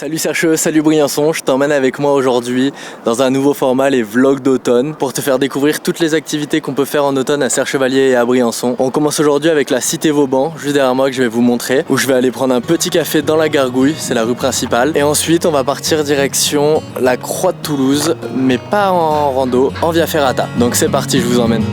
Salut Sercheux, salut Briançon, je t'emmène avec moi aujourd'hui dans un nouveau format, les vlogs d'automne, pour te faire découvrir toutes les activités qu'on peut faire en automne à Serre-Chevalier et à Briançon. On commence aujourd'hui avec la cité Vauban, juste derrière moi, que je vais vous montrer, où je vais aller prendre un petit café dans la Gargouille, c'est la rue principale. Et ensuite on va partir direction la Croix de Toulouse, mais pas en rando, en Via Ferrata. Donc c'est parti, je vous emmène.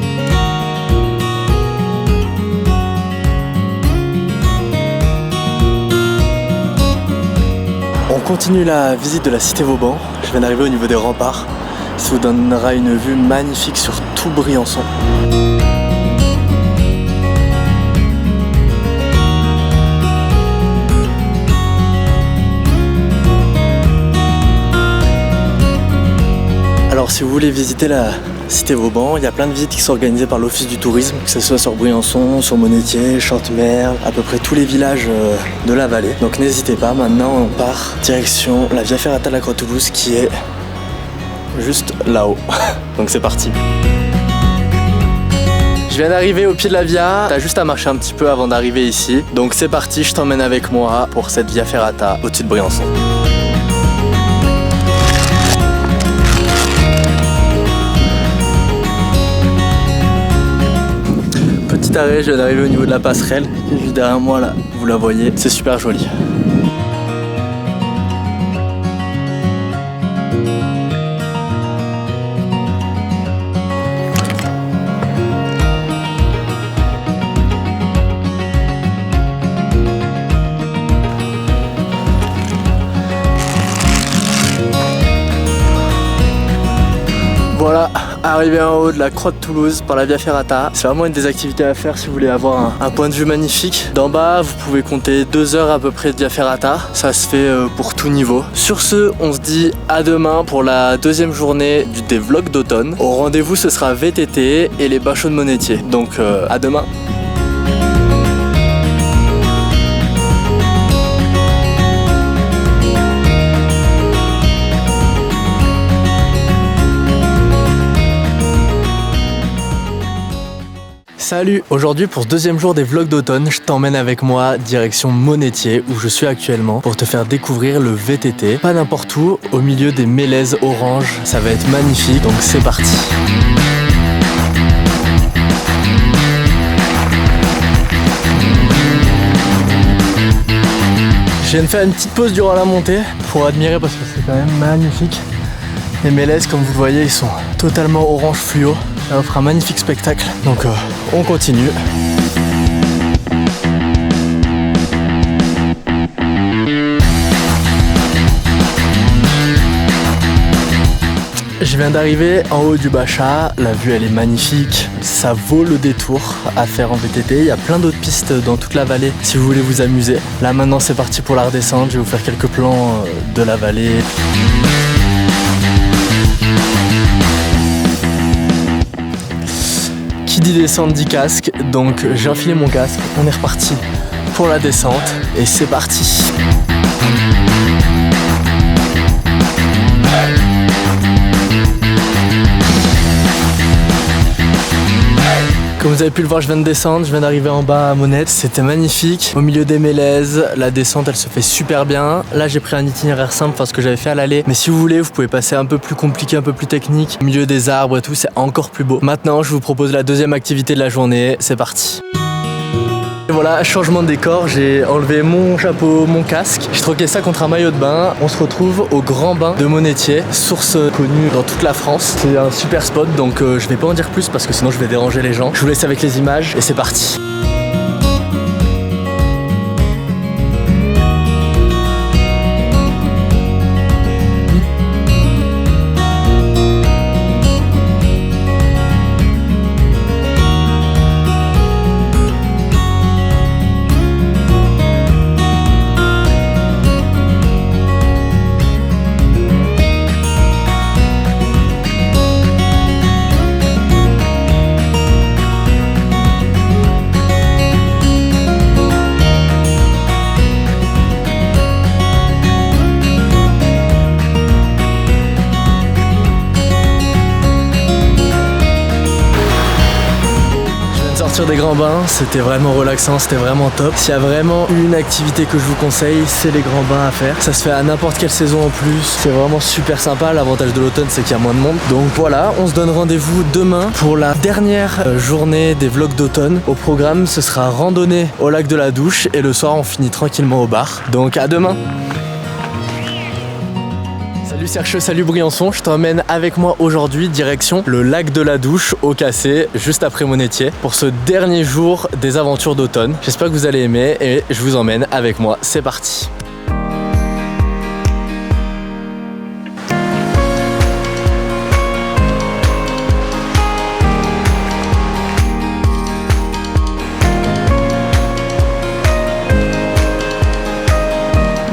On continue la visite de la cité Vauban. Je viens d'arriver au niveau des remparts. Ça vous donnera une vue magnifique sur tout Briançon. Alors si vous voulez visiter la cité Vauban, il y a plein de visites qui sont organisées par l'Office du tourisme, que ce soit sur Briançon, sur Monétier, Chantemerle, à peu près tous les villages de la vallée. Donc n'hésitez pas, maintenant on part direction la Via Ferrata de la Croix de Toulouse qui est juste là-haut. Donc c'est parti. Je viens d'arriver au pied de la Via, t'as juste à marcher un petit peu avant d'arriver ici. Donc c'est parti, je t'emmène avec moi pour cette Via Ferrata au-dessus de Briançon. Petit arrêt, je viens d'arriver au niveau de la passerelle, qui est juste derrière moi là, vous la voyez, c'est super joli. Voilà, arrivé en haut de la Croix de Toulouse par la Via Ferrata. C'est vraiment une des activités à faire si vous voulez avoir un point de vue magnifique. D'en bas, vous pouvez compter 2 heures à peu près de Via Ferrata. Ça se fait pour tout niveau. Sur ce, on se dit à demain pour la deuxième journée des vlogs d'automne. Au rendez-vous, ce sera VTT et les bains chauds de Monétier. Donc à demain. Salut! Aujourd'hui pour ce deuxième jour des vlogs d'automne, je t'emmène avec moi direction Monétier où je suis actuellement pour te faire découvrir le VTT. Pas n'importe où, au milieu des mélèzes oranges. Ça va être magnifique, donc c'est parti! Je viens de faire une petite pause durant la montée pour admirer parce que c'est quand même magnifique. Les mélèzes, comme vous le voyez, ils sont totalement orange fluo. Ça offre un magnifique spectacle. Donc on continue. Je viens d'arriver en haut du Bachat, la vue elle est magnifique, ça vaut le détour à faire en VTT, il y a plein d'autres pistes dans toute la vallée si vous voulez vous amuser. Là maintenant c'est parti pour la redescente, je vais vous faire quelques plans de la vallée. Qui dit descente dit casque, donc j'ai enfilé mon casque, on est reparti pour la descente et c'est parti. Comme vous avez pu le voir, je viens de descendre, je viens d'arriver en bas à Monette, c'était magnifique. Au milieu des mélèzes, la descente elle se fait super bien. Là j'ai pris un itinéraire simple, enfin ce que j'avais fait à l'aller. Mais si vous voulez, vous pouvez passer un peu plus compliqué, un peu plus technique. Au milieu des arbres et tout, c'est encore plus beau. Maintenant, je vous propose la deuxième activité de la journée, c'est parti. Et voilà, changement de décor, j'ai enlevé mon chapeau, mon casque, j'ai troqué ça contre un maillot de bain. On se retrouve au Grand Bain de Monétier, source connue dans toute la France. C'est un super spot, donc je vais pas en dire plus parce que sinon je vais déranger les gens. Je vous laisse avec les images et c'est parti. sortir des grands bains, c'était vraiment relaxant, c'était vraiment top. S'il y a vraiment une activité que je vous conseille, c'est les grands bains à faire. Ça se fait à n'importe quelle saison en plus, c'est vraiment super sympa. L'avantage de l'automne, c'est qu'il y a moins de monde. Donc voilà, on se donne rendez-vous demain pour la dernière journée des vlogs d'automne. Au programme, ce sera randonnée au lac de la Douche et le soir, on finit tranquillement au bar. Donc à demain. Salut Sercheux, salut Briançon, je t'emmène avec moi aujourd'hui direction le lac de la Douche au Cassé, juste après Monétier, pour ce dernier jour des aventures d'automne. J'espère que vous allez aimer et je vous emmène avec moi, c'est parti.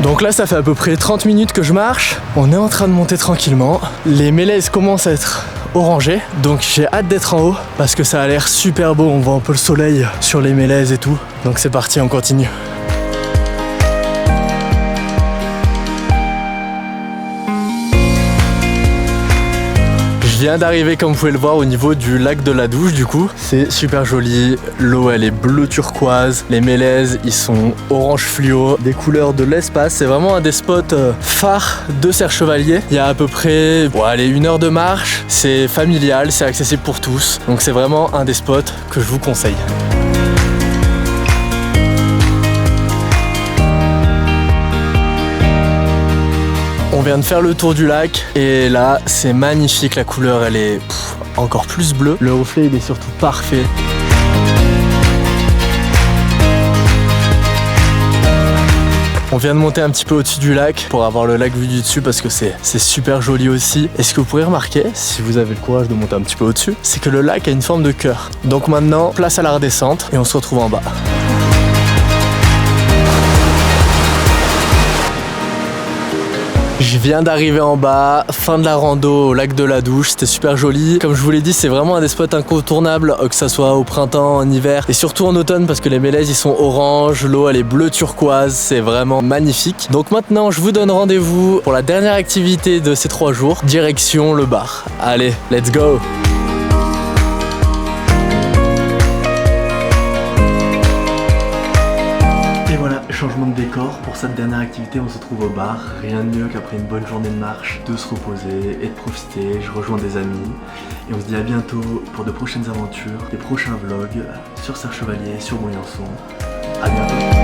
Donc là ça fait à peu près 30 minutes que je marche, on est en train de monter tranquillement, les mélèzes commencent à être orangées, donc j'ai hâte d'être en haut parce que ça a l'air super beau, on voit un peu le soleil sur les mélèzes et tout, donc c'est parti, on continue. Je viens d'arriver, comme vous pouvez le voir, au niveau du lac de la Douche. Du coup, c'est super joli. L'eau, elle est bleu turquoise. Les mélèzes, ils sont orange fluo. Des couleurs de l'espace. C'est vraiment un des spots phares de Serre-Chevalier. Il y a à peu près, allez, 1 heure de marche. C'est familial, c'est accessible pour tous. Donc c'est vraiment un des spots que je vous conseille. On vient de faire le tour du lac et là c'est magnifique, la couleur elle est encore plus bleue. Le reflet il est surtout parfait. On vient de monter un petit peu au-dessus du lac pour avoir le lac vu du dessus parce que c'est super joli aussi. Et ce que vous pourrez remarquer, si vous avez le courage de monter un petit peu au-dessus, c'est que le lac a une forme de cœur. Donc maintenant, place à la redescente et on se retrouve en bas. Je viens d'arriver en bas, fin de la rando au lac de la Douche, c'était super joli. Comme je vous l'ai dit, c'est vraiment un des spots incontournables, que ça soit au printemps, en hiver et surtout en automne parce que les mélèzes ils sont orange, l'eau elle est bleu turquoise, c'est vraiment magnifique. Donc maintenant je vous donne rendez-vous pour la dernière activité de ces 3 jours, direction le bar. Allez, let's go! Changement de décor, pour cette dernière activité on se trouve au bar, rien de mieux qu'après une bonne journée de marche, de se reposer et de profiter, je rejoins des amis et on se dit à bientôt pour de prochaines aventures, des prochains vlogs sur Serre-Chevalier, sur Briançon, à bientôt.